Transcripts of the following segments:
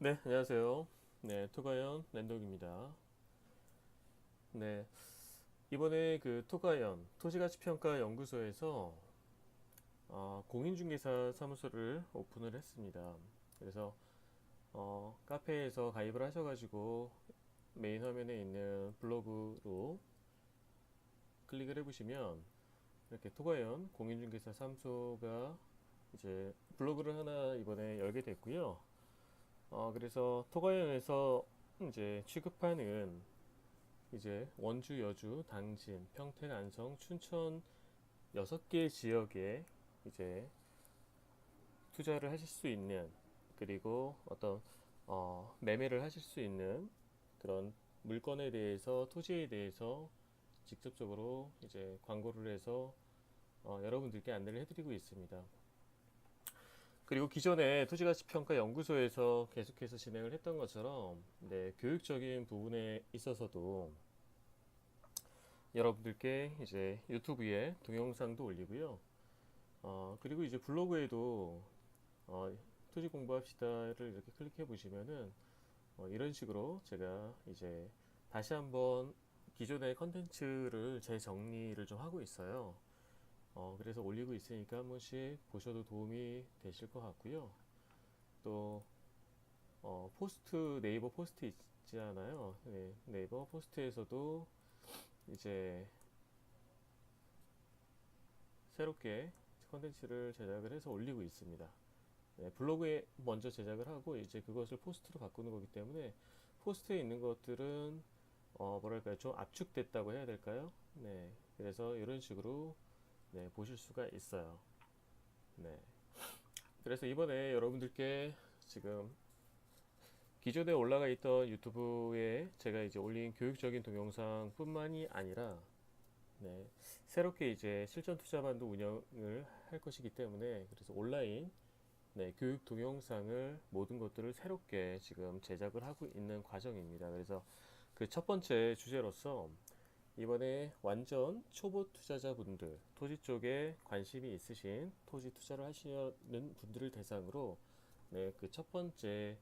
네, 안녕하세요. 네, 토가연 랜독입니다. 네, 이번에 그 토가연 토지가치평가 연구소에서 공인중개사 사무소를 오픈을 했습니다. 그래서 카페에서 가입을 하셔가지고 메인 화면에 있는 블로그로 클릭을 해보시면 이렇게 토가연 공인중개사 사무소가 이제 블로그를 하나 이번에 열게 됐고요. 그래서 토가연에서 이제 취급하는 이제 원주, 여주, 당진, 평택, 안성, 춘천 6개 지역에 이제 투자를 하실 수 있는, 그리고 어떤 매매를 하실 수 있는 그런 물건에 대해서, 토지에 대해서 직접적으로 이제 광고를 해서 여러분들께 안내를 해드리고 있습니다. 그리고 기존에 토지가치평가 연구소에서 계속해서 진행을 했던 것처럼, 네, 교육적인 부분에 있어서도 여러분들께 이제 유튜브에 동영상도 올리고요. 그리고 이제 블로그에도 토지 공부합시다를 이렇게 클릭해 보시면은 이런 식으로 제가 이제 다시 한번 기존의 컨텐츠를 재정리를 좀 하고 있어요. 그래서 올리고 있으니까 한 번씩 보셔도 도움이 되실 것 같고요. 또 포스트, 네이버 포스트 있지 않아요? 네, 네이버 포스트에서도 이제 새롭게 컨텐츠를 제작을 해서 올리고 있습니다. 네, 블로그에 먼저 제작을 하고 이제 그것을 포스트로 바꾸는 거기 때문에 포스트에 있는 것들은 뭐랄까요, 좀 압축됐다고 해야 될까요? 네, 그래서 이런 식으로 네, 보실 수가 있어요. 네, 그래서 이번에 여러분들께 지금 기존에 올라가 있던 유튜브에 제가 이제 올린 교육적인 동영상뿐만이 아니라 네, 새롭게 이제 실전 투자반도 운영을 할 것이기 때문에, 그래서 온라인 네, 교육 동영상을 모든 것들을 새롭게 지금 제작을 하고 있는 과정입니다. 그래서 그 첫 번째 주제로서 이번에 완전 초보 투자자분들, 토지 쪽에 관심이 있으신, 토지 투자를 하시는 분들을 대상으로 네, 그 첫 번째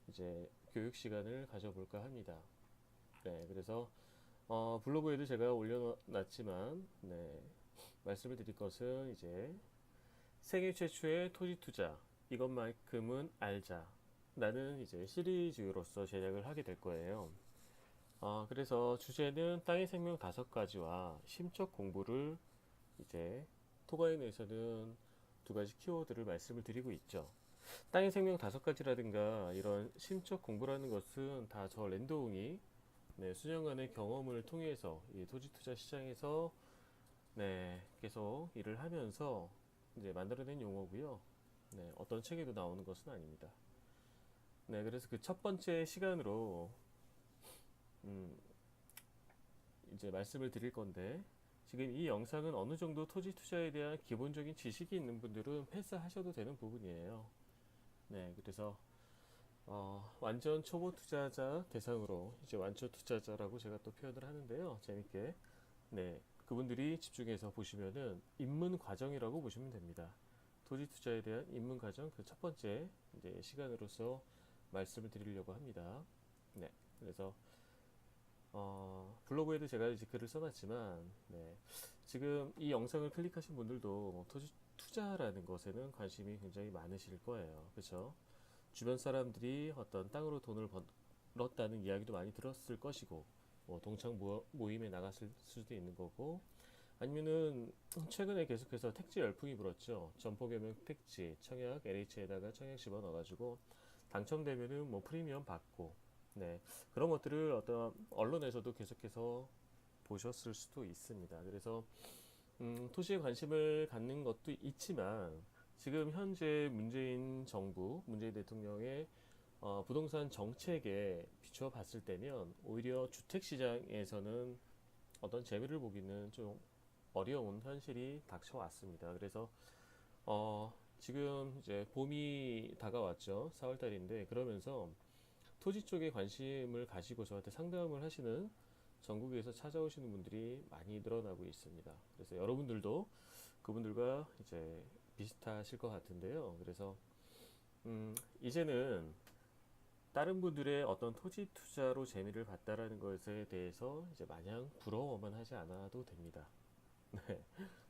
이제 교육 시간을 가져볼까 합니다. 네, 그래서 블로그에도 제가 올려놨지만 네, 말씀을 드릴 것은 이제 세계 최초의 토지 투자, 이것만큼은 알자. 나는 이제 시리즈로서 제작을 하게 될 거예요. 그래서 주제는 땅의 생명 5가지와 심적 공부를 이제 토가인에서는 2가지 키워드를 말씀을 드리고 있죠. 땅의 생명 5가지라든가 이런 심적 공부라는 것은 다 저 랜더웅이 네, 수년간의 경험을 통해서 이 토지 투자 시장에서 네, 계속 일을 하면서 이제 만들어낸 용어고요. 네, 어떤 책에도 나오는 것은 아닙니다. 네, 그래서 그 첫 번째 시간으로 음, 이제 말씀을 드릴 건데, 지금 이 영상은 어느 정도 토지 투자에 대한 기본적인 지식이 있는 분들은 패스하셔도 되는 부분이에요. 네, 그래서 완전 초보 투자자 대상으로 이제 완초 투자자라고 제가 또 표현을 하는데요. 재밌게 네, 그분들이 집중해서 보시면은 입문 과정이라고 보시면 됩니다. 토지 투자에 대한 입문 과정 그 첫 번째 이제 시간으로서 말씀을 드리려고 합니다. 네, 그래서 블로그에도 제가 이제 글을 써놨지만 네, 지금 이 영상을 클릭하신 분들도 뭐 토지 투자라는 것에는 관심이 굉장히 많으실 거예요. 그렇죠? 주변 사람들이 어떤 땅으로 돈을 벌었다는 이야기도 많이 들었을 것이고, 뭐 동창 모임에 나갔을 수도 있는 거고, 아니면은 최근에 계속해서 택지 열풍이 불었죠. 점포개명 택지, 청약 LH에다가 청약 집어넣어가지고 당첨되면은 뭐 프리미엄 받고, 네, 그런 것들을 어떤 언론에서도 계속해서 보셨을 수도 있습니다. 그래서 토지에 관심을 갖는 것도 있지만 지금 현재 문재인 정부, 문재인 대통령의 부동산 정책에 비추어 봤을 때면 오히려 주택 시장에서는 어떤 재미를 보기는 좀 어려운 현실이 닥쳐왔습니다. 그래서 지금 이제 봄이 다가왔죠. 4월 달인데 그러면서 토지 쪽에 관심을 가지고 저한테 상담을 하시는 전국에서 찾아오시는 분들이 많이 늘어나고 있습니다. 그래서 여러분들도 그분들과 이제 비슷하실 것 같은데요. 그래서 이제는 다른 분들의 어떤 토지 투자로 재미를 봤다라는 것에 대해서 이제 마냥 부러워만 하지 않아도 됩니다. 네,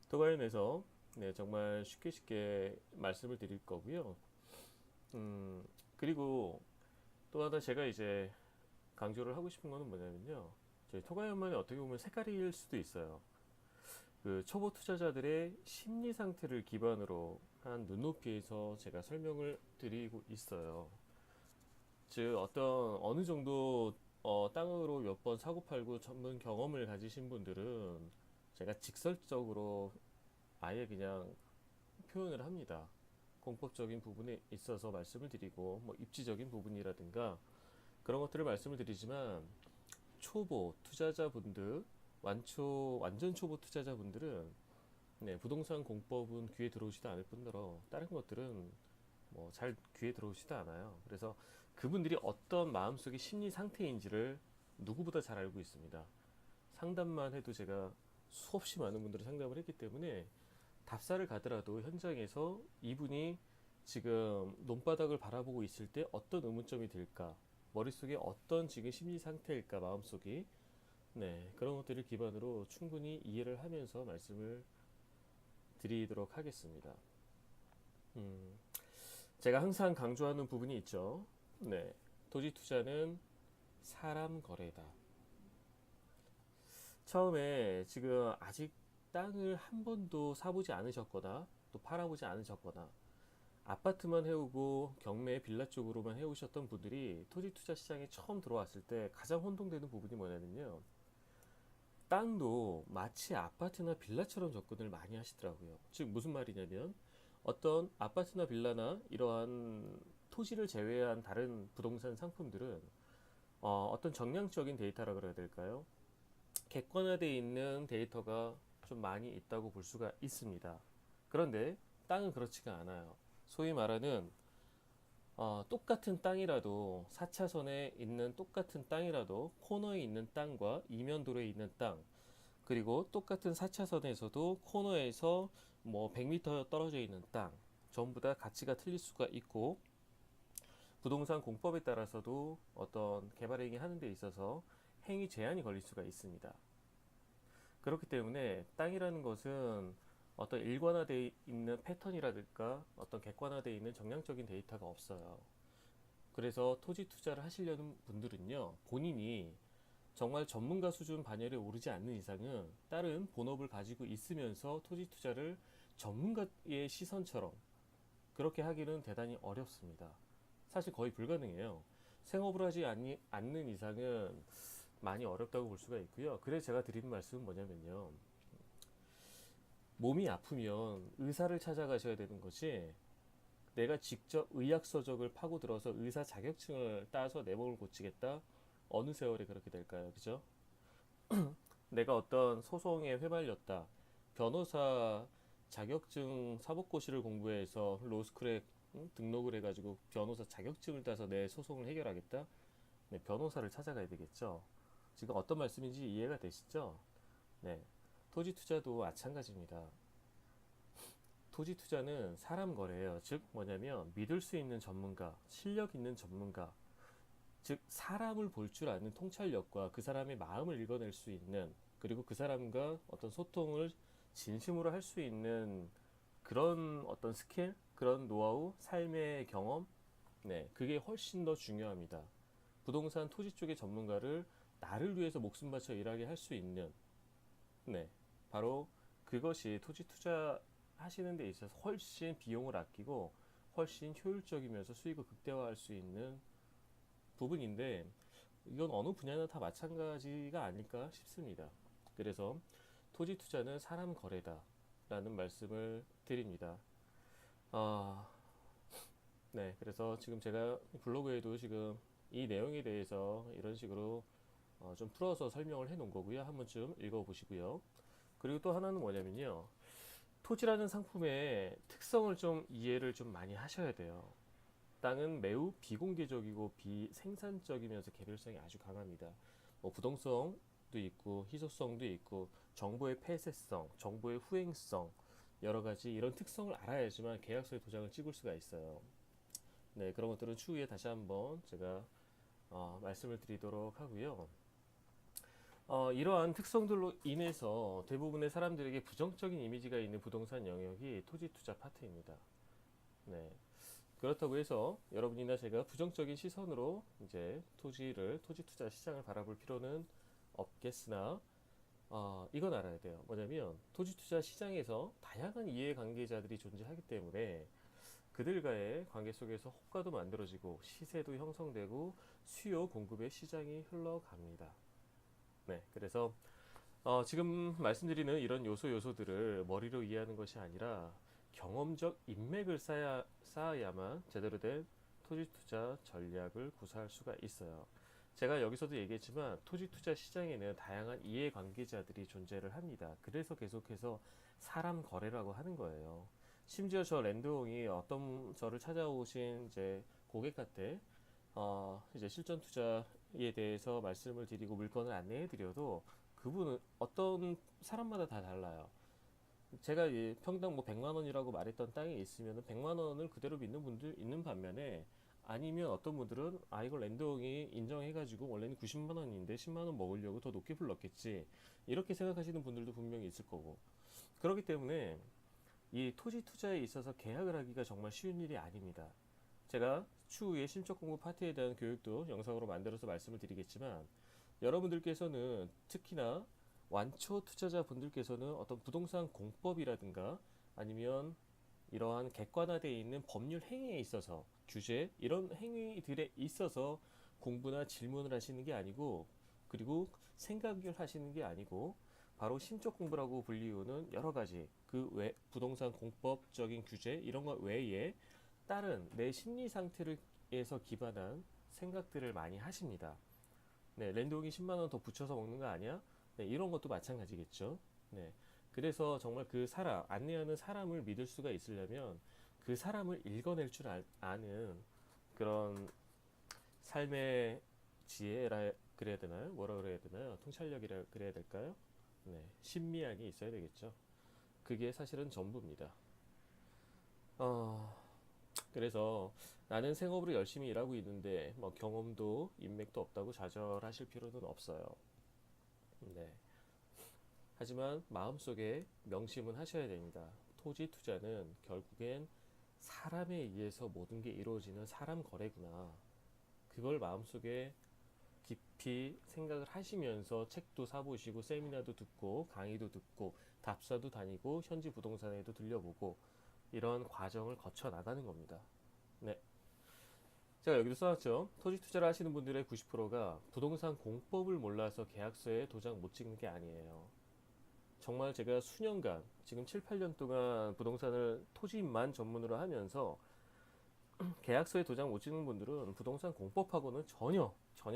토가연에서 네, 정말 쉽게 쉽게 말씀을 드릴 거고요. 그리고 또 하나 제가 이제 강조를 하고 싶은 거는 뭐냐면요. 저희 토가연만의 어떻게 보면 색깔일 수도 있어요. 그 초보 투자자들의 심리 상태를 기반으로 한 눈높이에서 제가 설명을 드리고 있어요. 즉 어떤 어느 정도 땅으로 몇 번 사고 팔고 전문 경험을 가지신 분들은 제가 직설적으로 아예 그냥 표현을 합니다. 공법적인 부분에 있어서 말씀을 드리고 뭐 입지적인 부분이라든가 그런 것들을 말씀을 드리지만 초보 투자자분들 완전 초보 투자자분들은 네, 부동산 공법은 귀에 들어오지도 않을 뿐더러 다른 것들은 뭐 잘 귀에 들어오지도 않아요. 그래서 그분들이 어떤 마음속의 심리 상태인지를 누구보다 잘 알고 있습니다. 상담만 해도 제가 수없이 많은 분들을 상담을 했기 때문에 답사를 가더라도 현장에서 이분이 지금 논바닥을 바라보고 있을 때 어떤 의문점이 들까, 머릿속에 어떤 지금 심리 상태일까, 마음속이 네, 그런 것들을 기반으로 충분히 이해를 하면서 말씀을 드리도록 하겠습니다. 음, 제가 항상 강조하는 부분이 있죠. 네, 토지 투자는 사람 거래다. 처음에 지금 아직 땅을 한 번도 사보지 않으셨거나 또 팔아보지 않으셨거나 아파트만 해오고 경매 빌라 쪽으로만 해오셨던 분들이 토지 투자 시장에 처음 들어왔을 때 가장 혼동되는 부분이 뭐냐면요. 땅도 마치 아파트나 빌라처럼 접근을 많이 하시더라고요. 즉 무슨 말이냐면 어떤 아파트나 빌라나 이러한 토지를 제외한 다른 부동산 상품들은 어떤 정량적인 데이터라 그래야 될까요? 객관화되어 있는 데이터가 좀 많이 있다고 볼 수가 있습니다. 그런데 땅은 그렇지가 않아요. 소위 말하는 똑같은 땅이라도 4차선에 있는 똑같은 땅이라도 코너에 있는 땅과 이면도로에 있는 땅 그리고 똑같은 4차선에서도 코너에서 뭐 100m 떨어져 있는 땅 전부 다 가치가 틀릴 수가 있고 부동산 공법에 따라서도 어떤 개발 행위 하는 데 있어서 행위 제한이 걸릴 수가 있습니다. 그렇기 때문에 땅이라는 것은 어떤 일관화되어 있는 패턴이라든가 어떤 객관화되어 있는 정량적인 데이터가 없어요. 그래서 토지 투자를 하시려는 분들은요, 본인이 정말 전문가 수준 반열에 오르지 않는 이상은 다른 본업을 가지고 있으면서 토지 투자를 전문가의 시선처럼 그렇게 하기는 대단히 어렵습니다. 사실 거의 불가능해요. 생업을 하지 않는 이상은 많이 어렵다고 볼 수가 있고요. 그래서 제가 드리는 말씀은 뭐냐면요. 몸이 아프면 의사를 찾아가셔야 되는 것이 내가 직접 의학 서적을 파고 들어서 의사 자격증을 따서 내 몸을 고치겠다. 어느 세월에 그렇게 될까요? 그죠? 내가 어떤 소송에 휘말렸다. 변호사 자격증 사법고시를 공부해서 로스쿨에 등록을 해가지고 변호사 자격증을 따서 내 소송을 해결하겠다. 네, 변호사를 찾아가야 되겠죠. 지금 어떤 말씀인지 이해가 되시죠? 네, 토지 투자도 마찬가지입니다. 토지 투자는 사람 거래예요. 즉 뭐냐면 믿을 수 있는 전문가, 실력 있는 전문가, 즉 사람을 볼 줄 아는 통찰력과 그 사람의 마음을 읽어낼 수 있는 그리고 그 사람과 어떤 소통을 진심으로 할 수 있는 그런 어떤 스킬, 그런 노하우, 삶의 경험, 네, 그게 훨씬 더 중요합니다. 부동산 토지 쪽의 전문가를 나를 위해서 목숨 바쳐 일하게 할 수 있는, 네, 바로 그것이 토지 투자 하시는 데 있어서 훨씬 비용을 아끼고 훨씬 효율적이면서 수익을 극대화할 수 있는 부분인데 이건 어느 분야나 다 마찬가지가 아닐까 싶습니다. 그래서 토지 투자는 사람 거래다 라는 말씀을 드립니다. 아, 네. 그래서 지금 제가 블로그에도 지금 이 내용에 대해서 이런 식으로 좀 풀어서 설명을 해 놓은 거고요. 한 번쯤 읽어 보시고요. 그리고 또 하나는 뭐냐면요. 토지라는 상품의 특성을 좀 이해를 좀 많이 하셔야 돼요. 땅은 매우 비공개적이고 비생산적이면서 개별성이 아주 강합니다. 뭐 부동성도 있고 희소성도 있고 정보의 폐쇄성, 정보의 후행성 여러 가지 이런 특성을 알아야지만 계약서에 도장을 찍을 수가 있어요. 네, 그런 것들은 추후에 다시 한번 제가 말씀을 드리도록 하고요. 이러한 특성들로 인해서 대부분의 사람들에게 부정적인 이미지가 있는 부동산 영역이 토지 투자 파트입니다. 네. 그렇다고 해서 여러분이나 제가 부정적인 시선으로 이제 토지 투자 시장을 바라볼 필요는 없겠으나, 이건 알아야 돼요. 뭐냐면, 토지 투자 시장에서 다양한 이해관계자들이 존재하기 때문에 그들과의 관계 속에서 호가도 만들어지고 시세도 형성되고 수요 공급의 시장이 흘러갑니다. 네, 그래서 지금 말씀드리는 이런 요소들을 머리로 이해하는 것이 아니라 경험적 인맥을 쌓아야만 제대로 된 토지 투자 전략을 구사할 수가 있어요. 제가 여기서도 얘기했지만 토지 투자 시장에는 다양한 이해관계자들이 존재를 합니다. 그래서 계속해서 사람 거래라고 하는 거예요. 심지어 저 랜드홍이 어떤 저를 찾아오신 이제 고객한테 이제 실전 투자에 대해서 말씀을 드리고 물건을 안내해 드려도 그분은 어떤 사람마다 다 달라요. 제가 평당 뭐 100만 원이라고 말했던 땅이 있으면 100만 원을 그대로 믿는 분들 있는 반면에, 아니면 어떤 분들은 이걸 랜드홍이 인정해가지고 원래는 90만 원인데 10만 원 먹으려고 더 높게 불렀겠지, 이렇게 생각하시는 분들도 분명히 있을 거고. 그렇기 때문에 이 토지 투자에 있어서 계약을 하기가 정말 쉬운 일이 아닙니다. 제가 추후에 실적 공부 파트에 대한 교육도 영상으로 만들어서 말씀을 드리겠지만, 여러분들께서는 특히나 완초 투자자 분들께서는 어떤 부동산 공법이라든가 아니면 이러한 객관화되어 있는 법률 행위에 있어서 규제, 이런 행위들에 있어서 공부나 질문을 하시는 게 아니고, 그리고 생각을 하시는 게 아니고, 바로 심적 공부라고 불리우는 여러 가지 그 외 부동산 공법적인 규제 이런 것 외에 다른 내 심리 상태에서 기반한 생각들을 많이 하십니다. 네, 랜드홍이 10만 원 더 붙여서 먹는 거 아니야? 네, 이런 것도 마찬가지겠죠. 네, 그래서 정말 그 사람, 안내하는 사람을 믿을 수가 있으려면 그 사람을 읽어낼 줄 아는 그런 삶의 지혜라 그래야 되나요? 뭐라 그래야 되나요? 통찰력이라 그래야 될까요? 네, 신미안이 있어야 되겠죠. 그게 사실은 전부입니다. 어, 그래서 나는 생업으로 열심히 일하고 있는데 뭐 경험도 인맥도 없다고 좌절하실 필요는 없어요. 네. 하지만 마음속에 명심은 하셔야 됩니다. 토지 투자는 결국엔 사람에 의해서 모든 게 이루어지는 사람 거래구나. 그걸 마음속에 깊이 생각을 하시면서 책도 사보시고 세미나도 듣고 강의도 듣고 답사도 다니고 현지 부동산에도 들려보고 이런 과정을 거쳐 나가는 겁니다. 네. 제가 여기도 써놨죠. 토지 투자를 하시는 분들의 90%가 부동산 공법을 몰라서 계약서에 도장 못 찍는 게 아니에요. 정말 제가 수년간, 지금 7, 8년 동안 부동산을 토지만 전문으로 하면서 계약서에 도장 못 찍는 분들은 부동산 공법하고는 전혀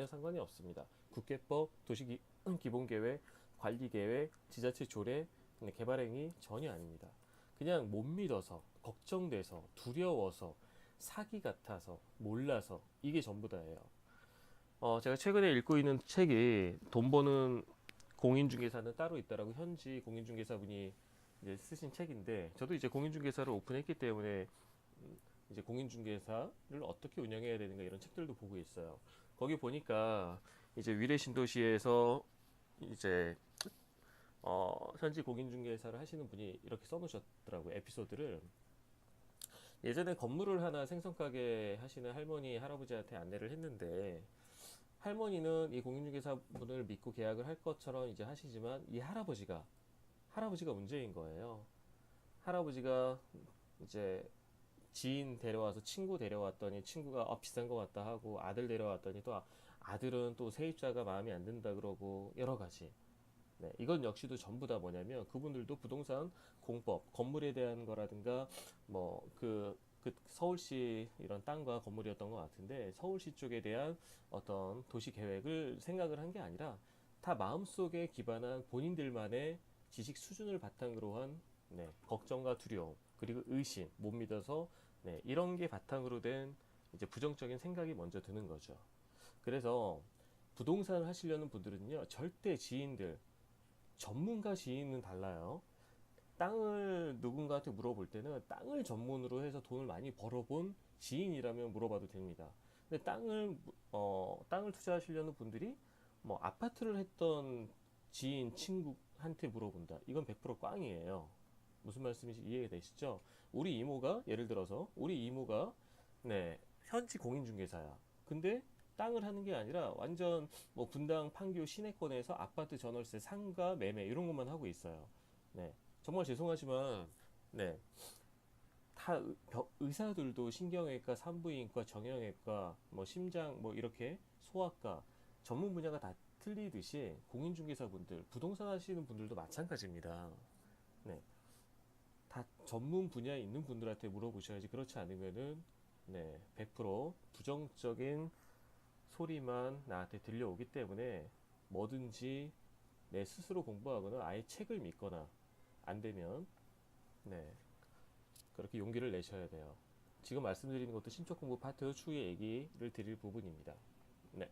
상관이 없습니다. 국계법, 도시기본계획, 관리계획, 지자체 조례, 개발행위 전혀 아닙니다. 그냥 못 믿어서, 걱정돼서, 두려워서, 사기 같아서, 몰라서 이게 전부 다예요. 제가 최근에 읽고 있는 책이 돈 버는 공인중개사는 따로 있다라고 현지 공인중개사분이 이제 쓰신 책인데, 저도 이제 공인중개사를 오픈했기 때문에 이제 공인중개사를 어떻게 운영해야 되는가 이런 책들도 보고 있어요. 거기 보니까 이제 위례 신도시에서 이제 현지 공인중개사를 하시는 분이 이렇게 써놓으셨더라고요. 에피소드를. 예전에 건물을 하나 생선가게 하시는 할머니 할아버지한테 안내를 했는데, 할머니는 이 공인중개사분을 믿고 계약을 할 것처럼 이제 하시지만 이 할아버지가 문제인 거예요. 할아버지가 이제 지인 데려와서 친구 데려왔더니 친구가 비싼 거 같다 하고, 아들 데려왔더니 또 아들은 또 세입자가 마음에 안 든다 그러고 여러 가지. 네, 이건 역시도 전부 다 뭐냐면 그분들도 부동산 공법, 건물에 대한 거라든가 그 서울시 이런 땅과 건물이었던 것 같은데, 서울시 쪽에 대한 어떤 도시 계획을 생각을 한 게 아니라 다 마음속에 기반한 본인들만의 지식 수준을 바탕으로 한, 네, 걱정과 두려움 그리고 의심, 못 믿어서, 네, 이런 게 바탕으로 된 이제 부정적인 생각이 먼저 드는 거죠. 그래서 부동산을 하시려는 분들은요, 절대 지인들, 전문가 지인은 달라요. 땅을 누군가한테 물어볼 때는 땅을 전문으로 해서 돈을 많이 벌어본 지인이라면 물어봐도 됩니다. 근데 땅을 투자하시려는 분들이 뭐 아파트를 했던 지인, 친구한테 물어본다. 이건 100% 꽝이에요. 무슨 말씀인지 이해가 되시죠? 예를 들어서 우리 이모가 네, 현지 공인중개사야. 근데 땅을 하는 게 아니라 완전 뭐 분당, 판교 시내권에서 아파트 전월세 상가 매매 이런 것만 하고 있어요. 네. 정말 죄송하지만 네. 의사들도 신경외과, 산부인과, 정형외과, 뭐 심장 뭐 이렇게 소아과 전문 분야가 다 틀리듯이 공인중개사분들, 부동산 하시는 분들도 마찬가지입니다. 네. 다 전문 분야에 있는 분들한테 물어보셔야지 그렇지 않으면은 네, 100% 부정적인 소리만 나한테 들려오기 때문에 뭐든지 내 스스로 공부하거나 아예 책을 믿거나 안 되면 네, 그렇게 용기를 내셔야 돼요. 지금 말씀드리는 것도 신축 공부 파트 추후에 얘기를 드릴 부분입니다. 네.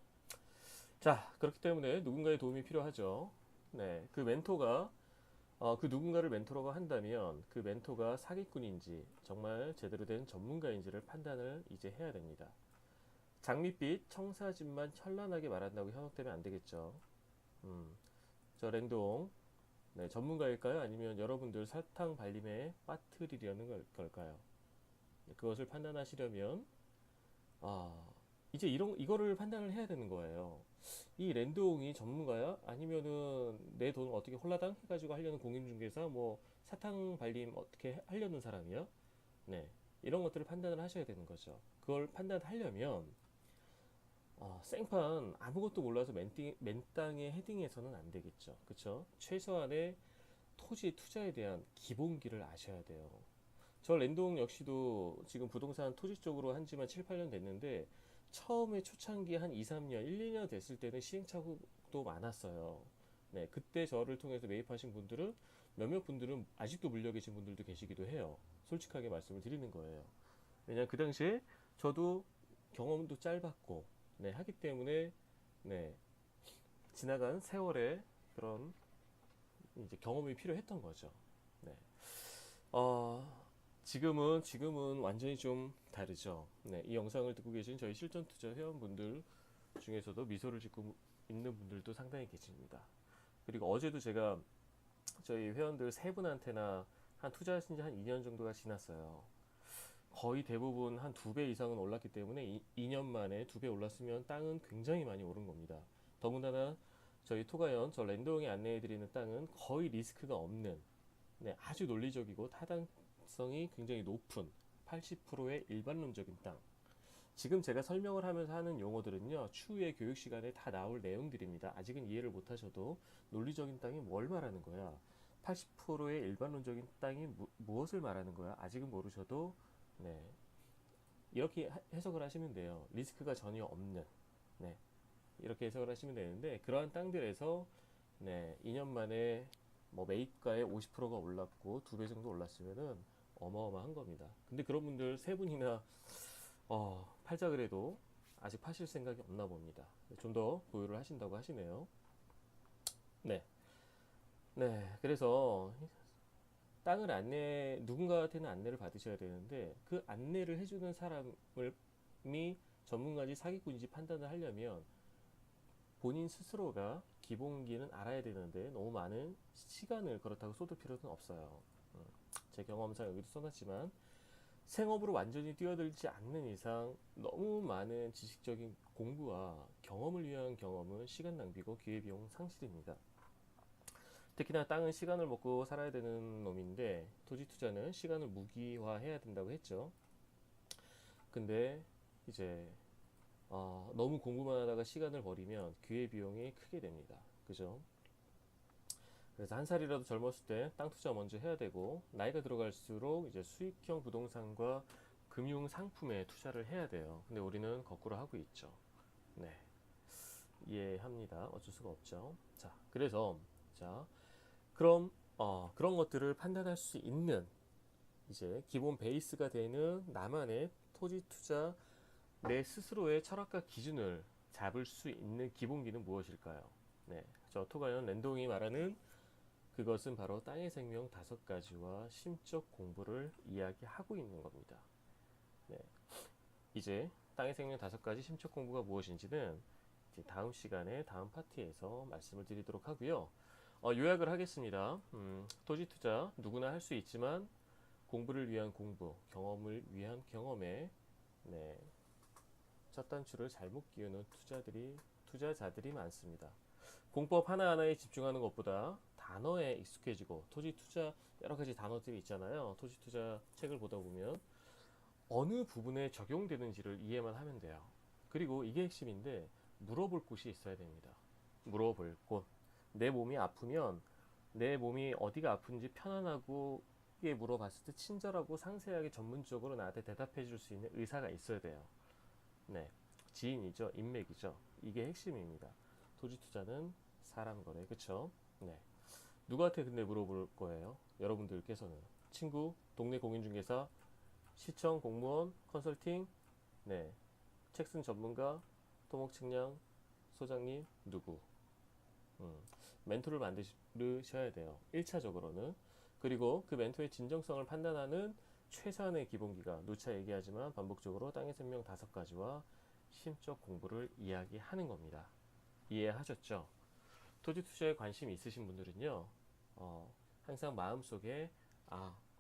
자, 그렇기 때문에 누군가의 도움이 필요하죠. 네. 그 누군가를 멘토라고 한다면 그 멘토가 사기꾼인지 정말 제대로 된 전문가인지를 판단을 이제 해야 됩니다. 장밋빛 청사진만 현란하게 말한다고 현혹되면 안 되겠죠. 음, 저 랜동 네, 전문가일까요? 아니면 여러분들 사탕 발림에 빠뜨리려는 걸까요? 그것을 판단하시려면 아, 이제 이거를 판단을 해야 되는 거예요. 이 랜드옹이 전문가야? 아니면은 내 돈 어떻게 홀라당 해가지고 하려는 공인중개사? 뭐 사탕 발림 어떻게 하려는 사람이야? 네, 이런 것들을 판단을 하셔야 되는 거죠. 그걸 판단하려면 생판 아무것도 몰라서 맨땅에 헤딩해서는 안 되겠죠. 그쵸? 최소한의 토지 투자에 대한 기본기를 아셔야 돼요. 저 랜동 역시도 지금 부동산 토지 쪽으로 한 지만 7, 8년 됐는데 처음에 초창기 한 2, 3년, 1, 2년 됐을 때는 시행착오도 많았어요. 네, 그때 저를 통해서 매입하신 분들은 몇몇 분들은 아직도 물려 계신 분들도 계시기도 해요. 솔직하게 말씀을 드리는 거예요. 왜냐면 그 당시에 저도 경험도 짧았고 네, 하기 때문에 네, 지나간 세월의 그런 이제 경험이 필요했던 거죠. 네. 어, 지금은 완전히 좀 다르죠. 네, 이 영상을 듣고 계신 저희 실전 투자 회원분들 중에서도 미소를 짓고 있는 분들도 상당히 계십니다. 그리고 어제도 제가 저희 회원들 세 분한테나 한 투자하신 지 한 2년 정도가 지났어요. 거의 대부분 한 2배 이상은 올랐기 때문에 2년 만에 2배 올랐으면 땅은 굉장히 많이 오른 겁니다. 더군다나 저희 토가연, 저 랜드용이 안내해드리는 땅은 거의 리스크가 없는 네, 아주 논리적이고 타당성이 굉장히 높은 80%의 일반론적인 땅. 지금 제가 설명을 하면서 하는 용어들은요, 추후에 교육 시간에 다 나올 내용들입니다. 아직은 이해를 못 하셔도 논리적인 땅이 뭘 말하는 거야? 80%의 일반론적인 땅이 무엇을 말하는 거야? 아직은 모르셔도 네, 이렇게 해석을 하시면 돼요. 리스크가 전혀 없는 네, 이렇게 해석을 하시면 되는데 그러한 땅들에서 네, 2년 만에 뭐 매입가의 50%가 올랐고 2배 정도 올랐으면은 어마어마한 겁니다. 근데 그런 분들 세 분이나 팔자 그래도 아직 파실 생각이 없나 봅니다. 좀 더 보유를 하신다고 하시네요. 네. 네. 그래서 누군가한테는 안내를 받으셔야 되는데 그 안내를 해주는 사람이 전문가인지 사기꾼인지 판단을 하려면 본인 스스로가 기본기는 알아야 되는데 너무 많은 시간을 그렇다고 쏟을 필요는 없어요. 제 경험상 여기도 써놨지만 생업으로 완전히 뛰어들지 않는 이상 너무 많은 지식적인 공부와 경험을 위한 경험은 시간 낭비고 기회비용 상실입니다. 특히나 땅은 시간을 먹고 살아야 되는 놈인데 토지 투자는 시간을 무기화해야 된다고 했죠. 근데 이제 너무 공부만 하다가 시간을 버리면 기회비용이 크게 됩니다. 그죠? 그래서 한 살이라도 젊었을 때 땅 투자 먼저 해야 되고 나이가 들어갈수록 이제 수익형 부동산과 금융 상품에 투자를 해야 돼요. 근데 우리는 거꾸로 하고 있죠. 네, 이해합니다. 어쩔 수가 없죠. 자, 그래서 자, 그럼 그런 것들을 판단할 수 있는 이제 기본 베이스가 되는 나만의 토지 투자 내 스스로의 철학과 기준을 잡을 수 있는 기본기는 무엇일까요? 네, 저 토가연 랜동이 말하는 그것은 바로 땅의 생명 5가지와 심적 공부를 이야기하고 있는 겁니다. 네. 이제 땅의 생명 5가지 심적 공부가 무엇인지는 이제 다음 시간에 다음 파트에서 말씀을 드리도록 하고요. 요약을 하겠습니다. 토지 투자 누구나 할 수 있지만 공부를 위한 공부, 경험을 위한 경험에 네, 첫 단추를 잘못 끼우는 투자자들이 많습니다. 공법 하나하나에 집중하는 것보다 단어에 익숙해지고 토지 투자 여러 가지 단어들이 있잖아요. 토지 투자 책을 보다 보면 어느 부분에 적용되는지를 이해만 하면 돼요. 그리고 이게 핵심인데 물어볼 곳이 있어야 됩니다. 물어볼 곳. 내 몸이 아프면 내 몸이 어디가 아픈지 편안하게 물어봤을 때 친절하고 상세하게 전문적으로 나한테 대답해 줄 수 있는 의사가 있어야 돼요. 네. 지인이죠. 인맥이죠. 이게 핵심입니다. 토지 투자는 사람 거래. 그쵸? 네. 누구한테 근데 물어볼 거예요? 여러분들께서는. 친구, 동네 공인중개사, 시청, 공무원, 컨설팅, 네. 책 쓴 전문가, 토목측량, 소장님, 누구? 멘토를 만드셔야 돼요. 1차적으로는. 그리고 그 멘토의 진정성을 판단하는 최소한의 기본기가 누차 얘기하지만 반복적으로 땅의 생명 5가지와 심적 공부를 이야기하는 겁니다. 이해하셨죠? 토지 투자에 관심 있으신 분들은요, 항상 마음속에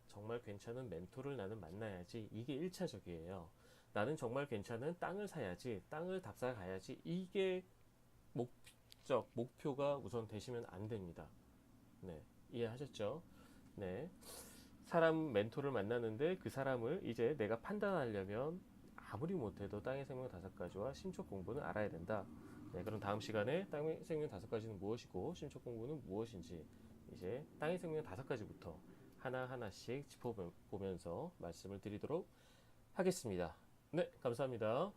정말 괜찮은 멘토를 나는 만나야지. 이게 1차적이에요. 나는 정말 괜찮은 땅을 사야지. 땅을 답사 가야지. 이게 목표가 우선 되시면 안 됩니다. 네, 이해하셨죠? 네. 사람 멘토를 만나는데 그 사람을 이제 내가 판단하려면 아무리 못해도 땅의 생명 5가지와 심적 공부는 알아야 된다. 네, 그럼 다음 시간에 땅의 생명 5가지는 무엇이고 심적 공부는 무엇인지 이제 땅의 생명 5가지부터 하나하나씩 짚어보면서 말씀을 드리도록 하겠습니다. 네, 감사합니다.